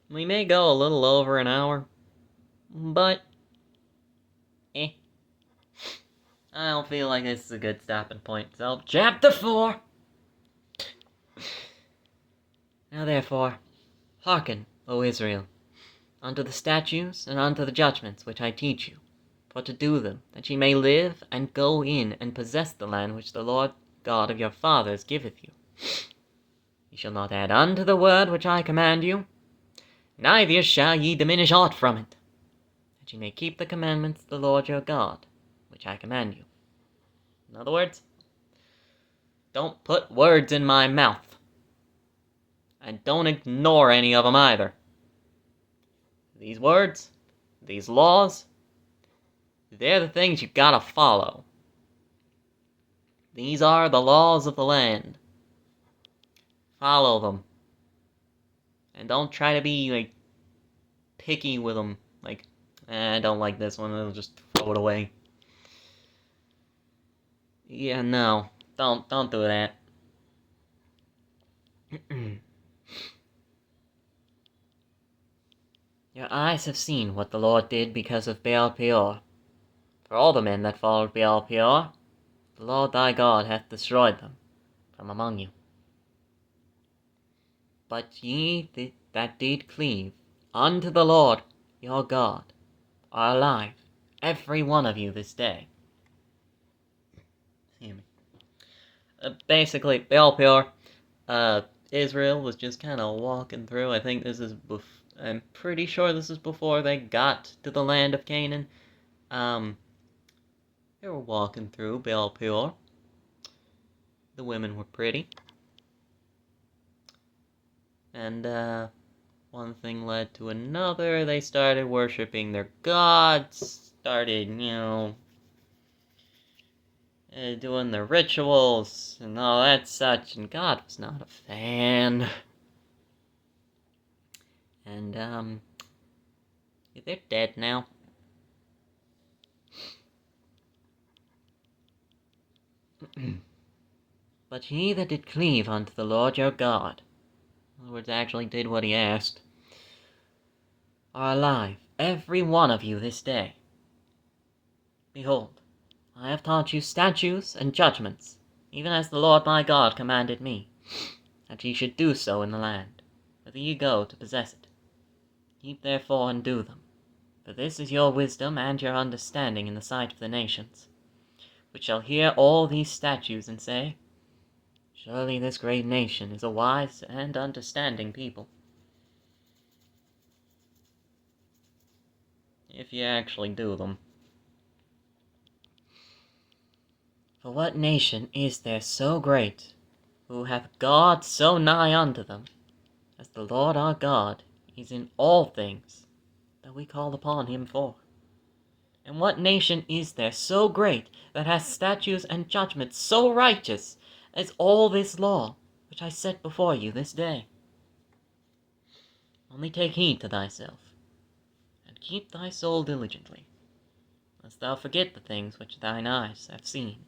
S1: We may go a little over an hour, but I don't feel like this is a good stopping point, so chapter 4! Now therefore, hearken, O Israel, unto the statutes and unto the judgments which I teach you, for to do them, that ye may live and go in and possess the land which the Lord God of your fathers giveth you. Ye shall not add unto the word which I command you, neither shall ye diminish aught from it, that ye may keep the commandments of the Lord your God, which I command you. In other words, don't put words in my mouth, and don't ignore any of them either. These words, these laws, they're the things you gotta follow. These are the laws of the land. Follow them. And don't try to be, picky with them. I don't like this one, I'll just throw it away. Yeah, no. Don't do that. Your eyes have seen what the Lord did because of Baal Peor. For all the men that followed Baal Peor, the Lord thy God hath destroyed them from among you. But ye that did cleave unto the Lord your God are alive, every one of you this day. Hear me. Basically, Baal Peor, Israel was just kind of walking through. I think this is I'm pretty sure this is before they got to the land of Canaan. They were walking through Baal Peor. The women were pretty. And, one thing led to another. They started worshiping their gods, started, doing their rituals and all that such, and God was not a fan. And, they're dead now. But ye that did cleave unto the Lord your God, in other words, actually did what he asked, are alive, every one of you this day. Behold, I have taught you statutes and judgments, even as the Lord my God commanded me, that ye should do so in the land, whither ye go to possess it. Keep therefore and do them, for this is your wisdom and your understanding in the sight of the nations, which shall hear all these statutes and say, Surely this great nation is a wise and understanding people. If ye actually do them. For what nation is there so great, who hath God so nigh unto them, as the Lord our God is in all things that we call upon him for? And what nation is there so great, that hath statutes and judgments so righteous, as all this law which I set before you this day? Only take heed to thyself, and keep thy soul diligently, lest thou forget the things which thine eyes have seen,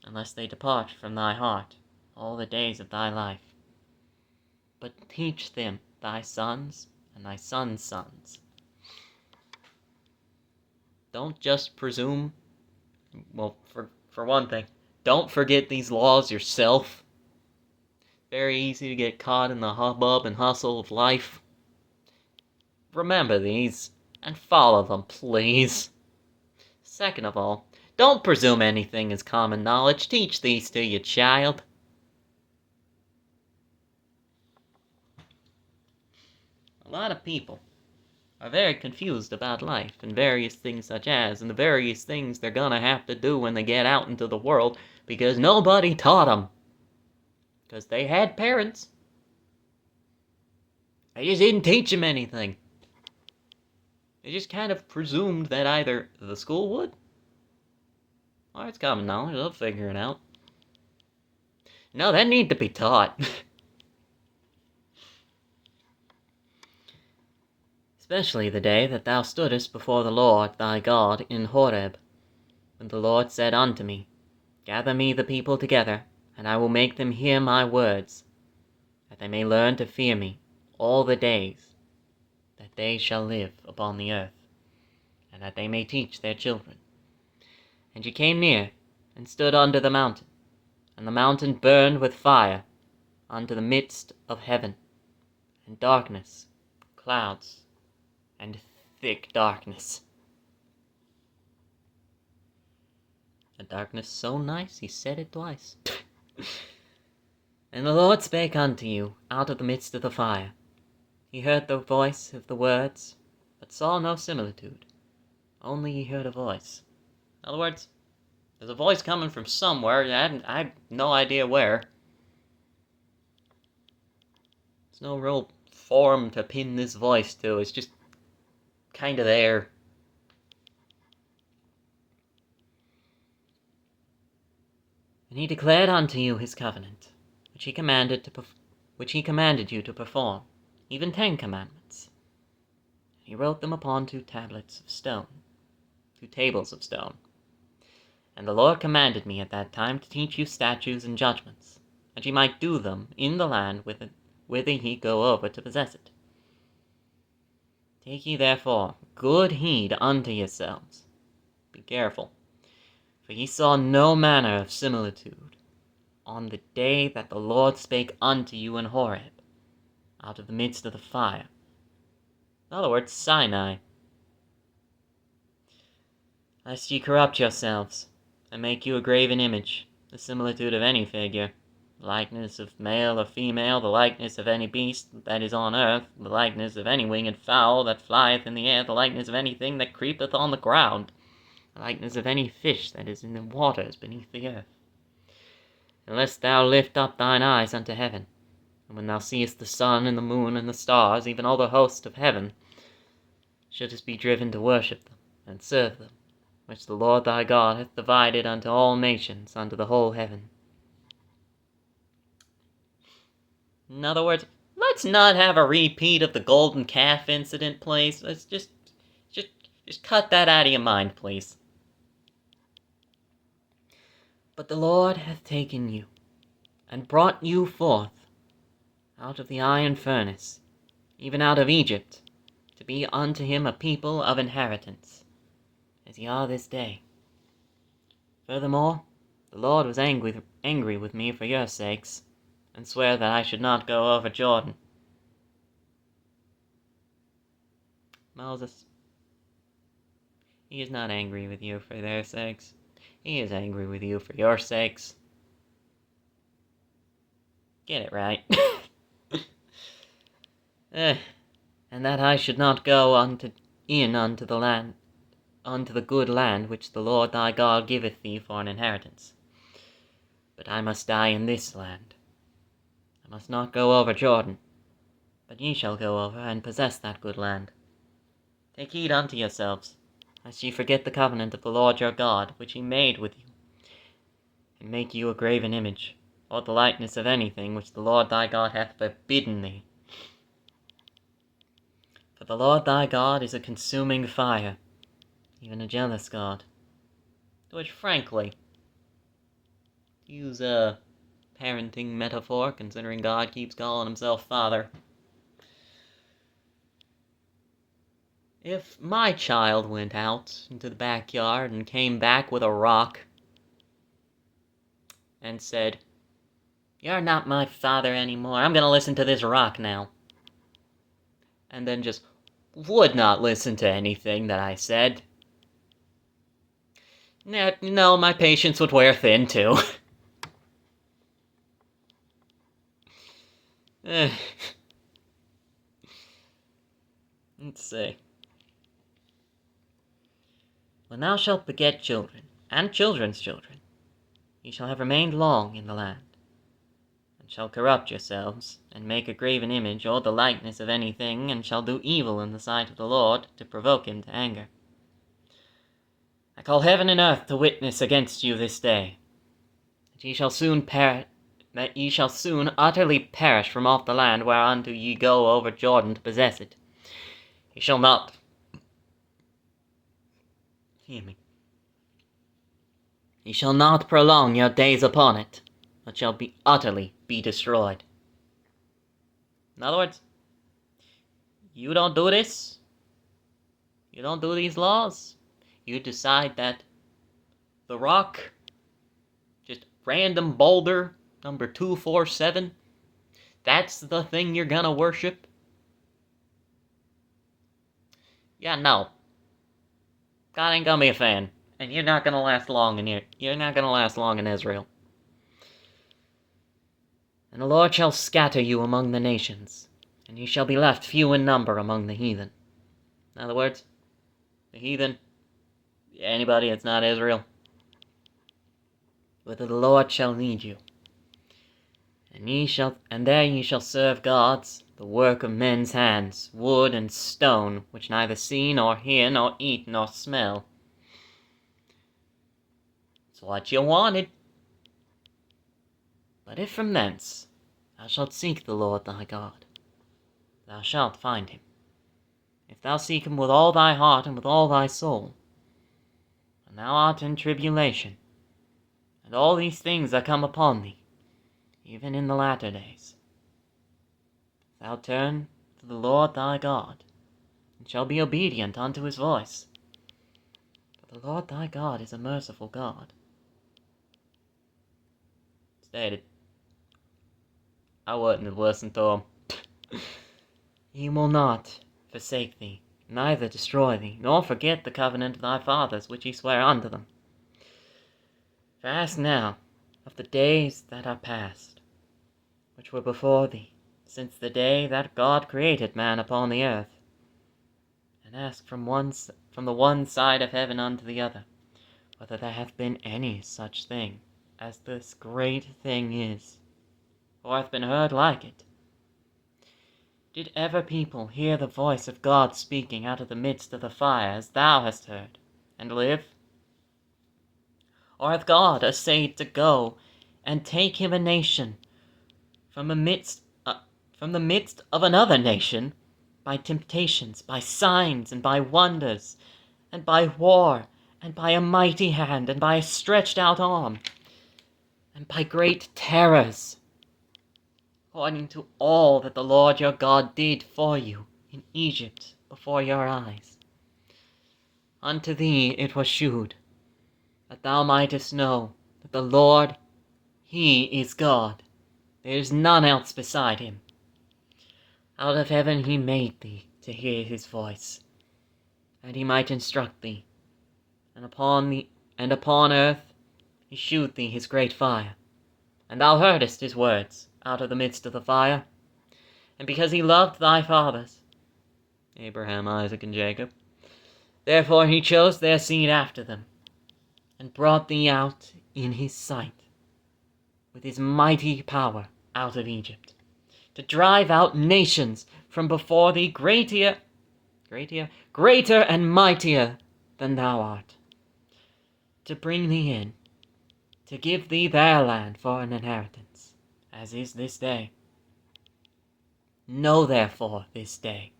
S1: unless they depart from thy heart all the days of thy life. But teach them thy sons and thy sons' sons. Don't just presume. Well, for one thing, don't forget these laws yourself. Very easy to get caught in the hubbub and hustle of life. Remember these, and follow them, please. Second of all, don't presume anything is common knowledge. Teach these to your child. A lot of people are very confused about life and various things such as, and the various things they're gonna have to do when they get out into the world, because nobody taught them. Because they had parents. They just didn't teach them anything. They just kind of presumed that either the school would, or it's common knowledge, they'll figure it out. No, that need to be taught. Especially the day that thou stoodest before the Lord thy God in Horeb, when the Lord said unto me, Gather me the people together, and I will make them hear my words, that they may learn to fear me all the days that they shall live upon the earth, and that they may teach their children. And ye came near, and stood under the mountain, and the mountain burned with fire unto the midst of heaven, and darkness, clouds, and thick darkness. A darkness so nice he said it twice. And the Lord spake unto you out of the midst of the fire. He heard the voice of the words, but saw no similitude. Only he heard a voice. In other words, there's a voice coming from somewhere. I have no idea where. There's no real form to pin this voice to. It's just kind of there. And he declared unto you his covenant, which he commanded you to perform, even 10 commandments. And he wrote them upon 2 tables of stone. And the Lord commanded me at that time to teach you statutes and judgments, that ye might do them in the land whither ye go over to possess it. Take ye therefore good heed unto yourselves. Be careful, for ye saw no manner of similitude on the day that the Lord spake unto you in Horeb, out of the midst of the fire. In other words, Sinai. Lest ye corrupt yourselves, and make you a graven image, the similitude of any figure, the likeness of male or female, the likeness of any beast that is on earth, the likeness of any winged fowl that flieth in the air, the likeness of anything that creepeth on the ground, the likeness of any fish that is in the waters beneath the earth. Unless thou lift up thine eyes unto heaven, and when thou seest the sun and the moon and the stars, even all the host of heaven, shouldest be driven to worship them and serve them, which the Lord thy God hath divided unto all nations under the whole heaven. In other words, let's not have a repeat of the golden calf incident, please. Let's just cut that out of your mind, please. But the Lord hath taken you, and brought you forth out of the iron furnace, even out of Egypt, to be unto him a people of inheritance, as ye are this day. Furthermore, the Lord was angry with me for your sakes, and sware that I should not go over Jordan. Moses, he is not angry with you for their sakes. He is angry with you for your sakes. Get it right. And that I should not go unto the land, unto the good land which the Lord thy God giveth thee for an inheritance. But I must die in this land. I must not go over Jordan, but ye shall go over and possess that good land. Take heed unto yourselves, lest ye forget the covenant of the Lord your God, which he made with you, and make you a graven image, or the likeness of anything which the Lord thy God hath forbidden thee. For the Lord thy God is a consuming fire, even a jealous God. Which, frankly, to use a parenting metaphor, considering God keeps calling himself Father, if my child went out into the backyard and came back with a rock and said, "You're not my father anymore, I'm gonna listen to this rock now," and then just would not listen to anything that I said, no, my patience would wear thin too. Let's see. When thou shalt beget children, and children's children, ye shall have remained long in the land, and shall corrupt yourselves, and make a graven image, or the likeness of anything, and shall do evil in the sight of the Lord, to provoke him to anger. I call heaven and earth to witness against you this day, that ye shall soon utterly perish from off the land whereunto ye go over Jordan to possess it. Ye shall not Ye shall not prolong your days upon it, but shall be utterly destroyed. In other words, you don't do this, you don't do these laws, you decide that the rock, just random boulder number 247, that's the thing you're gonna worship? Yeah, no. God ain't gonna be a fan, and you're not gonna last long in here. You're not gonna last long in Israel. And the Lord shall scatter you among the nations, and ye shall be left few in number among the heathen. In other words, the heathen, anybody that's not Israel, whither the Lord shall lead you. And there ye shall serve gods, the work of men's hands, wood and stone, which neither see, nor hear, nor eat, nor smell. It's what you wanted. But if from thence thou shalt seek the Lord thy God, thou shalt find him, if thou seek him with all thy heart and with all thy soul. And thou art in tribulation, and all these things are come upon thee, even in the latter days. If thou turn to the Lord thy God, and and shall be obedient unto his voice. For the Lord thy God is a merciful God. Stated, I wouldn't have listened to him. He will not forsake thee, neither destroy thee, nor forget the covenant of thy fathers, which he sware unto them. For ask now of the days that are past, which were before thee, since the day that God created man upon the earth, and ask from the one side of heaven unto the other, whether there hath been any such thing as this great thing is, or hath been heard like it. Did ever people hear the voice of God speaking out of the midst of the fire, as thou hast heard, and live? Or hath God essayed to go and take him a nation from the midst of another nation, by temptations, by signs, and by wonders, and by war, and by a mighty hand, and by a stretched out arm, and by great terrors, according to all that the Lord your God did for you in Egypt before your eyes? Unto thee it was shewed, that thou mightest know that the Lord, he is God, there is none else beside him. Out of heaven he made thee to hear his voice, and he might instruct thee, and upon earth he shewed thee his great fire, and thou heardest his words out of the midst of the fire. And because he loved thy fathers, Abraham, Isaac, and Jacob, therefore he chose their seed after them, and brought thee out in his sight, with his mighty power out of Egypt, to drive out nations from before thee, greater and mightier than thou art, to bring thee in, to give thee their land for an inheritance, as is this day. Know therefore this day,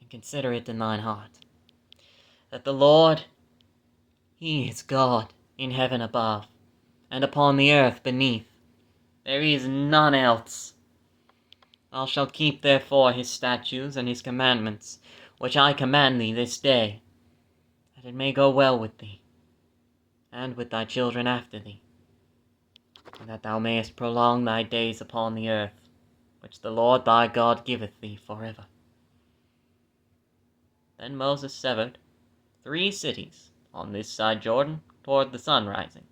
S1: and consider it in thine heart, that the Lord, he is God in heaven above, and upon the earth beneath. There is none else. Thou shalt keep therefore his statutes and his commandments, which I command thee this day, that it may go well with thee, and with thy children after thee, and that thou mayest prolong thy days upon the earth, which the Lord thy God giveth thee forever. Then Moses severed 3 cities on this side Jordan toward the sun rising,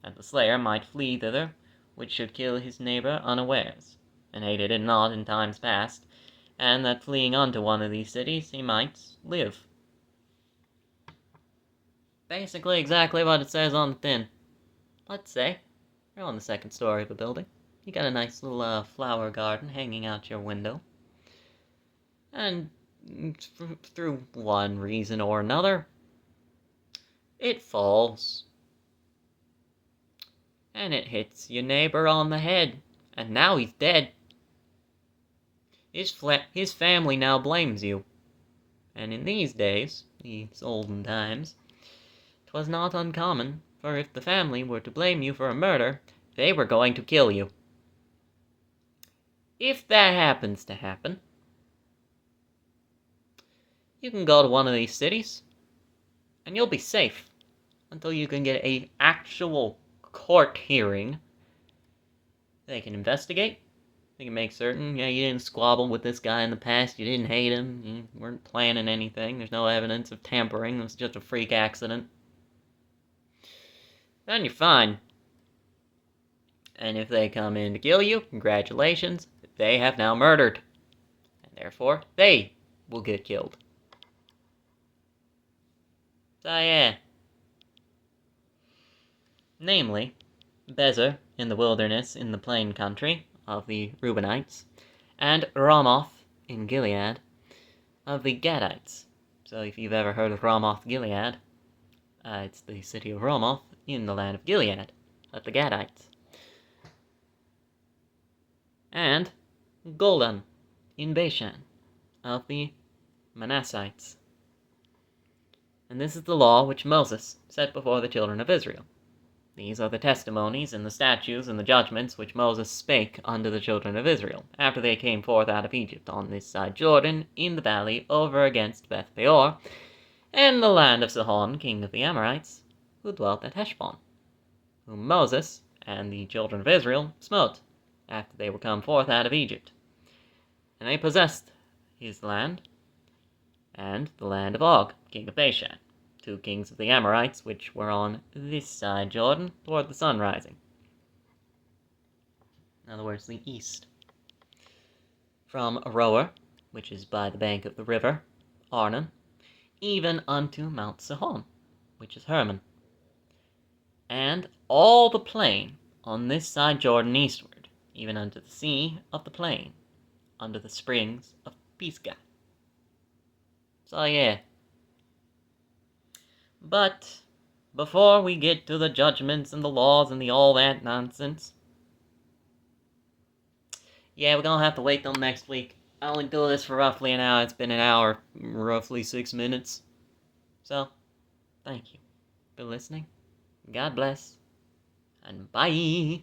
S1: that the slayer might flee thither, which should kill his neighbor unawares, and hated it not in times past, and that fleeing unto one of these cities he might live. Basically exactly what it says on the tin. Let's say you're on the 2nd story of a building. You got a nice little flower garden hanging out your window. And through one reason or another, it falls. And it hits your neighbor on the head. And now he's dead. His family now blames you. And in these days, these olden times, 'twas not uncommon, for if the family were to blame you for a murder, they were going to kill you. If that happens to happen, you can go to one of these cities, and you'll be safe until you can get an actual court hearing. They can investigate. They can make certain, you didn't squabble with this guy in the past, you didn't hate him, you weren't planning anything, there's no evidence of tampering, it was just a freak accident. Then you're fine. And if they come in to kill you, congratulations, they have now murdered. And therefore, they will get killed. So yeah. Namely, Bezer in the wilderness in the plain country of the Reubenites, and Ramoth in Gilead of the Gadites. So if you've ever heard of Ramoth Gilead, it's the city of Ramoth in the land of Gilead of the Gadites. And Golan in Bashan of the Manassites. And this is the law which Moses set before the children of Israel, These are the testimonies and the statutes and the judgments which Moses spake unto the children of Israel, after they came forth out of Egypt, on this side Jordan, in the valley over against Beth Peor, and the land of Sihon, king of the Amorites, who dwelt at Heshbon, whom Moses and the children of Israel smote, after they were come forth out of Egypt. And they possessed his land, and the land of Og, king of Bashan, 2 kings of the Amorites, which were on this side Jordan, toward the sun rising. In other words, the east. From Aroer, which is by the bank of the river, Arnon, even unto Mount Sihon, which is Hermon, and all the plain on this side Jordan eastward, even unto the sea of the plain, under the springs of Pisgah. So yeah. But before we get to the judgments and the laws and the all that nonsense, yeah, we're gonna have to wait till next week. I only do this for roughly an hour. It's been an hour, roughly 6 minutes. So, thank you for listening. God bless, and bye.